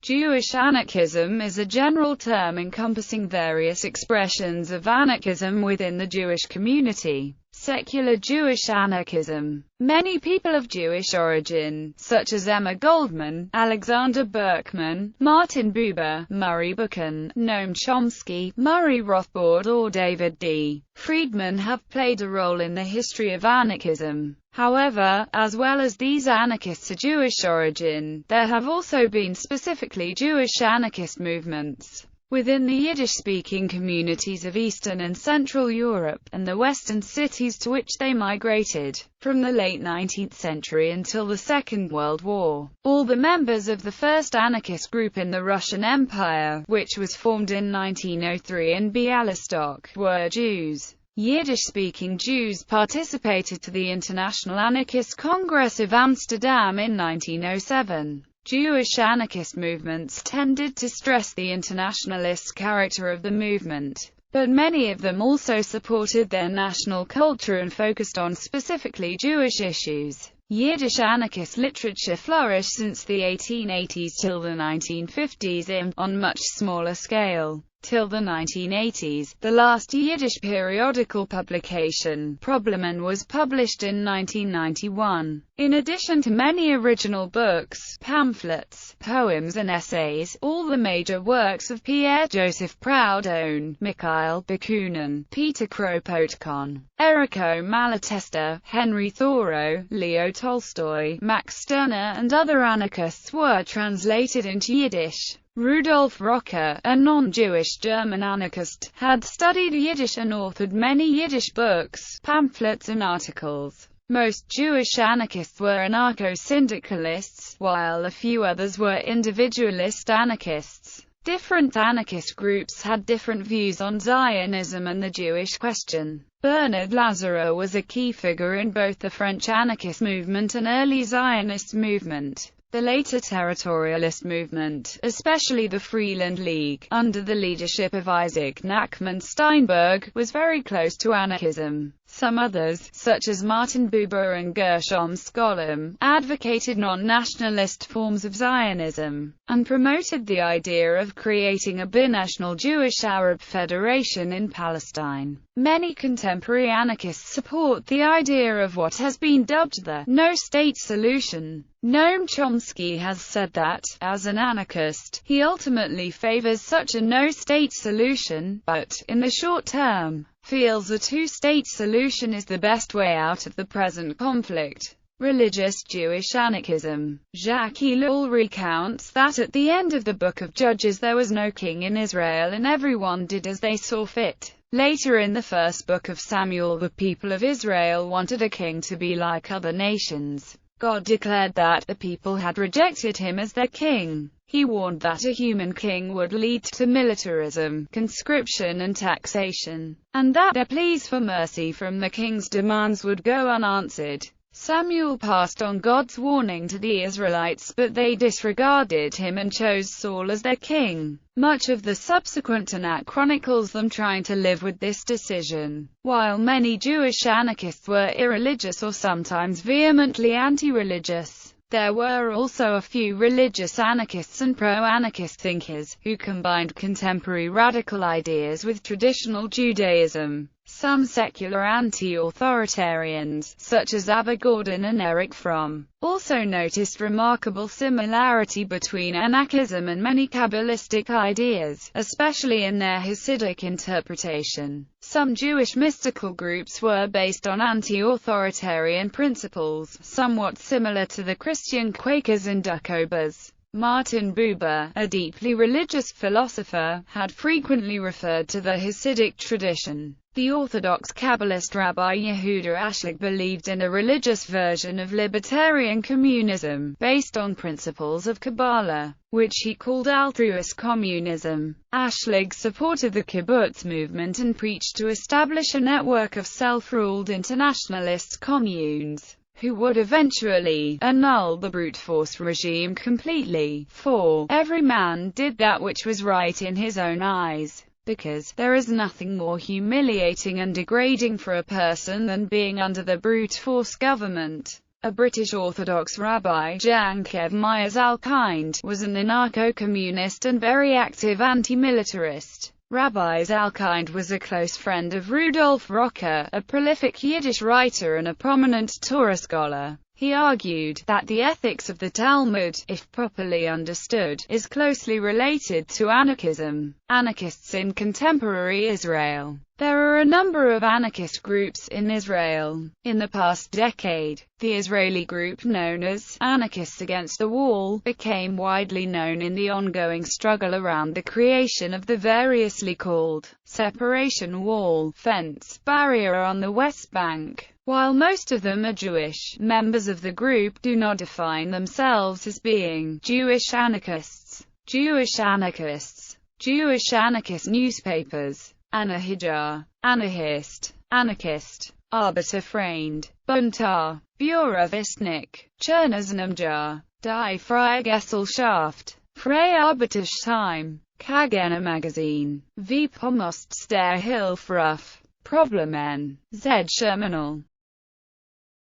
Jewish anarchism is a general term encompassing various expressions of anarchism within the Jewish community. Secular Jewish anarchism. Many people of Jewish origin, such as Emma Goldman, Alexander Berkman, Martin Buber, Murray Bookchin, Noam Chomsky, Murray Rothbard or David D. Friedman, have played a role in the history of anarchism. However, as well as these anarchists of Jewish origin, there have also been specifically Jewish anarchist movements within the Yiddish-speaking communities of Eastern and Central Europe, and the Western cities to which they migrated, from the late 19th century until the Second World War. All the members of the first anarchist group in the Russian Empire, which was formed in 1903 in Bialystok, were Jews. Yiddish-speaking Jews participated to the International Anarchist Congress of Amsterdam in 1907. Jewish anarchist movements tended to stress the internationalist character of the movement, but many of them also supported their national culture and focused on specifically Jewish issues. Yiddish anarchist literature flourished since the 1880s till the 1950s on much smaller scale. Till the 1980s, the last Yiddish periodical publication, Problemen, was published in 1991. In addition to many original books, pamphlets, poems and essays, all the major works of Pierre-Joseph Proudhon, Mikhail Bakunin, Peter Kropotkin, Errico Malatesta, Henry Thoreau, Leo Tolstoy, Max Stirner and other anarchists were translated into Yiddish. Rudolf Rocker, a non-Jewish German anarchist, had studied Yiddish and authored many Yiddish books, pamphlets and articles. Most Jewish anarchists were anarcho-syndicalists, while a few others were individualist anarchists. Different anarchist groups had different views on Zionism and the Jewish question. Bernard Lazare was a key figure in both the French anarchist movement and early Zionist movement. The later territorialist movement, especially the Freeland League, under the leadership of Isaac Nachman Steinberg, was very close to anarchism. Some others, such as Martin Buber and Gershom Scholem, advocated non-nationalist forms of Zionism, and promoted the idea of creating a binational Jewish-Arab federation in Palestine. Many contemporary anarchists support the idea of what has been dubbed the no-state solution. Noam Chomsky has said that, as an anarchist, he ultimately favors such a no-state solution, but, in the short term, feels a two-state solution is the best way out of the present conflict. Religious Jewish anarchism. Jacques Ellul recounts that at the end of the Book of Judges there was no king in Israel and everyone did as they saw fit. Later in the first book of Samuel, the people of Israel wanted a king to be like other nations. God declared that the people had rejected him as their king. He warned that a human king would lead to militarism, conscription and taxation, and that their pleas for mercy from the king's demands would go unanswered. Samuel passed on God's warning to the Israelites, but they disregarded him and chose Saul as their king. Much of the subsequent Tanakh chronicles them trying to live with this decision. While many Jewish anarchists were irreligious or sometimes vehemently anti-religious, there were also a few religious anarchists and pro-anarchist thinkers, who combined contemporary radical ideas with traditional Judaism. Some secular anti-authoritarians, such as Abba Gordon and Eric Fromm, also noticed remarkable similarity between anarchism and many Kabbalistic ideas, especially in their Hasidic interpretation. Some Jewish mystical groups were based on anti-authoritarian principles, somewhat similar to the Christian Quakers and Doukhobors. Martin Buber, a deeply religious philosopher, had frequently referred to the Hasidic tradition. The Orthodox Kabbalist Rabbi Yehuda Ashlag believed in a religious version of libertarian communism, based on principles of Kabbalah, which he called altruist communism. Ashlag supported the kibbutz movement and preached to establish a network of self-ruled internationalist communes, who would eventually annul the brute force regime completely, for every man did that which was right in his own eyes. Because there is nothing more humiliating and degrading for a person than being under the brute force government. a British Orthodox rabbi, Yankov Myers Alkind, was an anarcho-communist and very active anti-militarist. Rabbi Alkind was a close friend of Rudolf Rocker, a prolific Yiddish writer and a prominent Torah scholar. He argued that the ethics of the Talmud, if properly understood, is closely related to anarchism. Anarchists in contemporary Israel. There are a number of anarchist groups in Israel. In the past decade, the Israeli group known as Anarchists Against the Wall became widely known in the ongoing struggle around the creation of the variously called separation wall, fence, barrier on the West Bank. While most of them are Jewish, members of the group do not define themselves as being Jewish anarchists. Jewish anarchists. Jewish anarchist newspapers. Anarchist, Anarchist, Anarchist, Arbeiterfreund, Buntar, Bureauwissenschaft, Chernesnumjar, Die Freie Gesellschaft, Freie Arbeitertime, Kagena Magazine, Wie Pomost der Hilferuf, Problemen, Z. Shermanal.